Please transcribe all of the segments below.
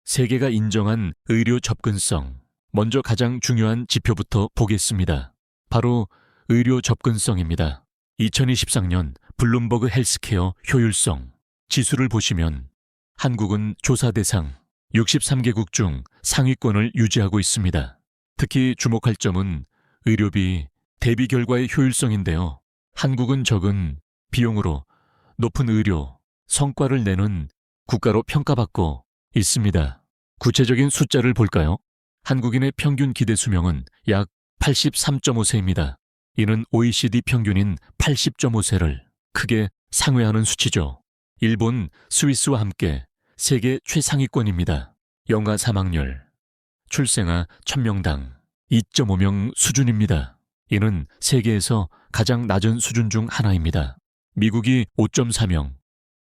세계가 인정한 의료 접근성. 먼저 가장 중요한 지표부터 보겠습니다. 바로 의료 접근성입니다. 2023년 블룸버그 헬스케어 효율성 지수를 보시면 한국은 조사 대상 63개국 중 상위권을 유지하고 있습니다. 특히 주목할 점은 의료비 대비 결과의 효율성인데요. 한국은 적은 비용으로 높은 의료 성과를 내는 국가로 평가받고 있습니다. 구체적인 숫자를 볼까요? 한국인의 평균 기대 수명은 약 83.5세입니다. 이는 OECD 평균인 80.5세를 크게 상회하는 수치죠. 일본, 스위스와 함께 세계 최상위권입니다. 영아 사망률, 출생아 1000명당 2.5명 수준입니다. 이는 세계에서 가장 낮은 수준 중 하나입니다. 미국이 5.4명,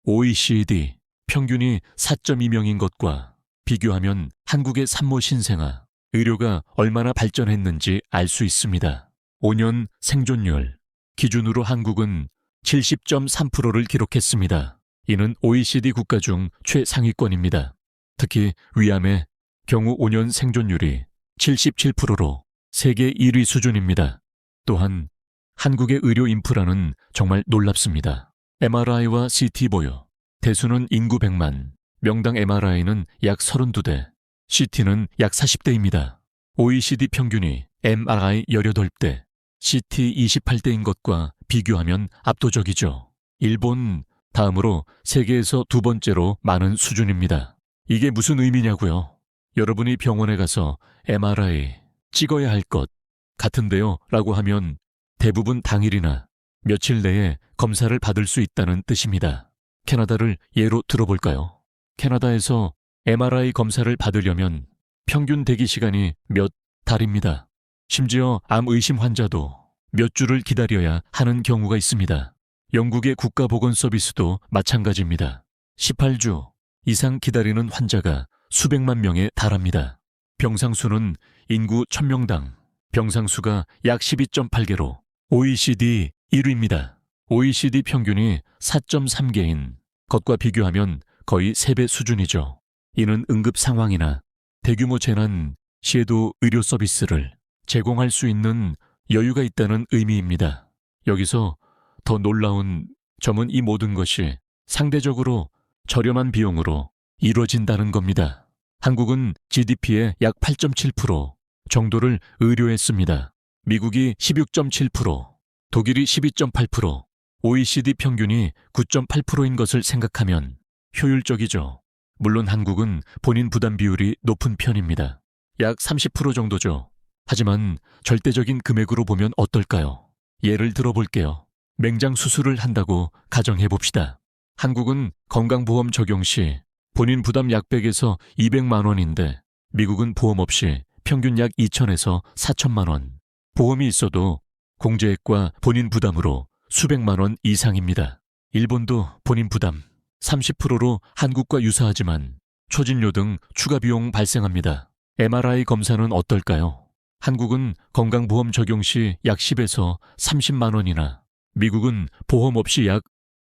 OECD 평균이 4.2명인 것과 비교하면 한국의 산모 신생아, 의료가 얼마나 발전했는지 알 수 있습니다. 5년 생존율 기준으로 한국은 70.3%를 기록했습니다. 이는 OECD 국가 중 최상위권입니다. 특히 위암의 경우 5년 생존율이 77%로 세계 1위 수준입니다. 또한 한국의 의료 인프라는 정말 놀랍습니다. MRI와 CT 보유, 대수는 인구 100만, 명당 MRI는 약 32대, CT는 약 40대입니다. OECD 평균이 MRI 18대, CT 28대인 것과 비교하면 압도적이죠. 일본 다음으로 세계에서 두 번째로 많은 수준입니다. 이게 무슨 의미냐고요? 여러분이 병원에 가서 MRI 찍어야 할 것 같은데요 라고 하면 대부분 당일이나 며칠 내에 검사를 받을 수 있다는 뜻입니다. 캐나다를 예로 들어볼까요? 캐나다에서 MRI 검사를 받으려면 평균 대기 시간이 몇 달입니다. 심지어 암 의심 환자도 몇 주를 기다려야 하는 경우가 있습니다. 영국의 국가보건서비스도 마찬가지입니다. 18주 이상 기다리는 환자가 수백만 명에 달합니다. 병상수는 인구 1000명당 병상수가 약 12.8개로 OECD 1위입니다. OECD 평균이 4.3개인 것과 비교하면 거의 3배 수준이죠. 이는 응급 상황이나 대규모 재난 시에도 의료 서비스를 제공할 수 있는 여유가 있다는 의미입니다. 여기서 더 놀라운 점은 이 모든 것이 상대적으로 저렴한 비용으로 이루어진다는 겁니다. 한국은 GDP의 약 8.7% 정도를 의료에 씁니다. 미국이 16.7%, 독일이 12.8%, OECD 평균이 9.8%인 것을 생각하면 효율적이죠. 물론 한국은 본인 부담 비율이 높은 편입니다. 약 30% 정도죠. 하지만 절대적인 금액으로 보면 어떨까요? 예를 들어볼게요. 맹장 수술을 한다고 가정해봅시다. 한국은 건강보험 적용 시 본인 부담 약 100에서 200만 원인데 미국은 보험 없이 평균 약 2천에서 4천만 원. 보험이 있어도 공제액과 본인 부담으로 수백만 원 이상입니다. 일본도 본인 부담 30%로 한국과 유사하지만 초진료 등 추가 비용 발생합니다. MRI 검사는 어떨까요? 한국은 건강보험 적용 시 약 10에서 30만 원이나 미국은 보험 없이 약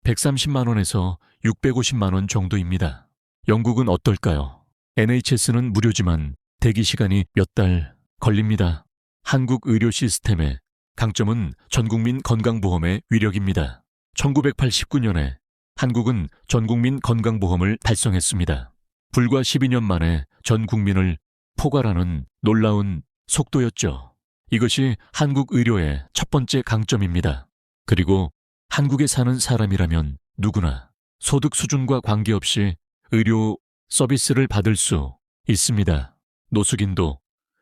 130만 원에서 650만 원 정도입니다. 영국은 어떨까요? NHS는 무료지만 대기 시간이 몇 달 걸립니다. 한국 의료 시스템의 강점은 전국민 건강보험의 위력입니다. 1989년에 한국은 전국민 건강보험을 달성했습니다. 불과 12년 만에 전 국민을 포괄하는 놀라운 속도였죠. 이것이 한국 의료의 첫 번째 강점입니다. 그리고 한국에 사는 사람이라면 누구나 소득 수준과 관계없이 의료 서비스를 받을 수 있습니다. 노숙인도,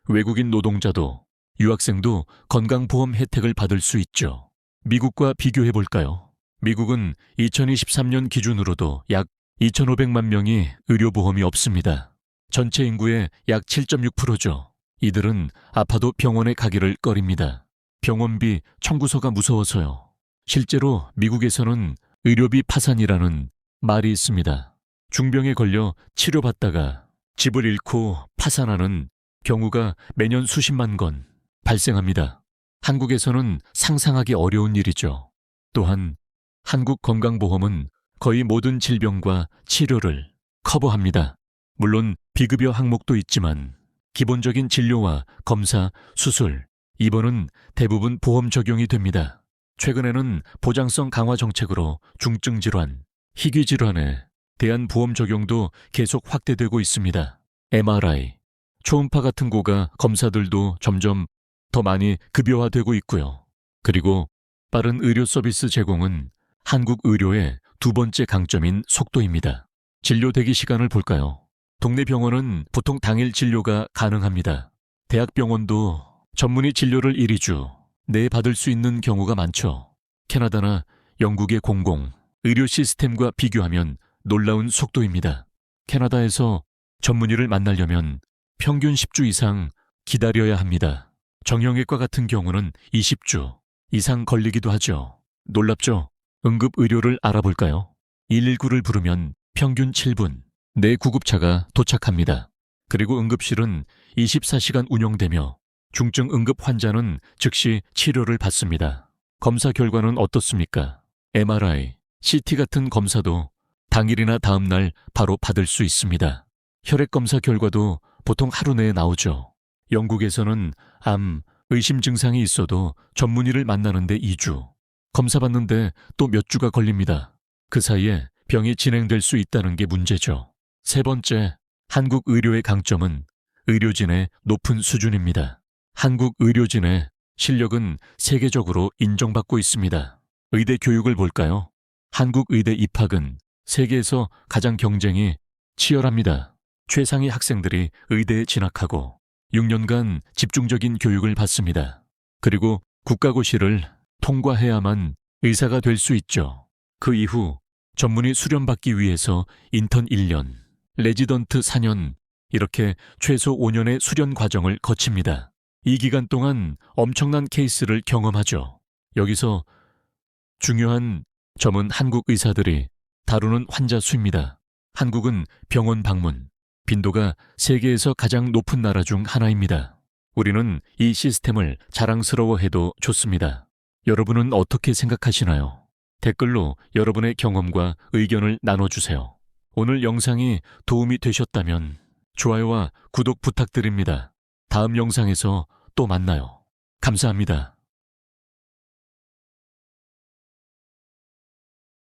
외국인 노동자도, 유학생도 건강보험 혜택을 받을 수 있죠. 미국과 비교해볼까요? 미국은 2023년 기준으로도 약 2,500만 명이 의료보험이 없습니다. 전체 인구의 약 7.6%죠. 이들은 아파도 병원에 가기를 꺼립니다. 병원비 청구서가 무서워서요. 실제로 미국에서는 의료비 파산이라는 말이 있습니다. 중병에 걸려 치료받다가 집을 잃고 파산하는 경우가 매년 수십만 건 발생합니다. 한국에서는 상상하기 어려운 일이죠. 또한 한국 건강보험은 거의 모든 질병과 치료를 커버합니다. 물론 비급여 항목도 있지만 기본적인 진료와 검사, 수술, 입원은 대부분 보험 적용이 됩니다. 최근에는 보장성 강화 정책으로 중증 질환, 희귀 질환에 대한 보험 적용도 계속 확대되고 있습니다. MRI, 초음파 같은 고가 검사들도 점점 더 많이 급여화되고 있고요. 그리고 빠른 의료 서비스 제공은 한국 의료의 두 번째 강점인 속도입니다. 진료 대기 시간을 볼까요? 동네 병원은 보통 당일 진료가 가능합니다. 대학병원도 전문의 진료를 1~2주 내에 받을 수 있는 경우가 많죠. 캐나다나 영국의 공공 의료 시스템과 비교하면 놀라운 속도입니다. 캐나다에서 전문의를 만나려면 평균 10주 이상 기다려야 합니다. 정형외과 같은 경우는 20주 이상 걸리기도 하죠. 놀랍죠? 응급의료를 알아볼까요? 119를 부르면 평균 7분 내 구급차가 도착합니다. 그리고 응급실은 24시간 운영되며 중증 응급 환자는 즉시 치료를 받습니다. 검사 결과는 어떻습니까? MRI, CT 같은 검사도 당일이나 다음 날 바로 받을 수 있습니다. 혈액 검사 결과도 보통 하루 내에 나오죠. 영국에서는 암, 의심 증상이 있어도 전문의를 만나는데 2주, 검사 받는데 또 몇 주가 걸립니다. 그 사이에 병이 진행될 수 있다는 게 문제죠. 세 번째, 한국 의료의 강점은 의료진의 높은 수준입니다. 한국 의료진의 실력은 세계적으로 인정받고 있습니다. 의대 교육을 볼까요? 한국 의대 입학은 세계에서 가장 경쟁이 치열합니다. 최상위 학생들이 의대에 진학하고 6년간 집중적인 교육을 받습니다. 그리고 국가고시를 통과해야만 의사가 될 수 있죠. 그 이후 전문의 수련받기 위해서 인턴 1년, 레지던트 4년, 이렇게 최소 5년의 수련 과정을 거칩니다. 이 기간 동안 엄청난 케이스를 경험하죠. 여기서 중요한 점은 한국 의사들이 다루는 환자 수입니다. 한국은 병원 방문 빈도가 세계에서 가장 높은 나라 중 하나입니다. 우리는 이 시스템을 자랑스러워해도 좋습니다. 여러분은 어떻게 생각하시나요? 댓글로 여러분의 경험과 의견을 나눠주세요. 오늘 영상이 도움이 되셨다면 좋아요와 구독 부탁드립니다. 다음 영상에서 또 만나요. 감사합니다.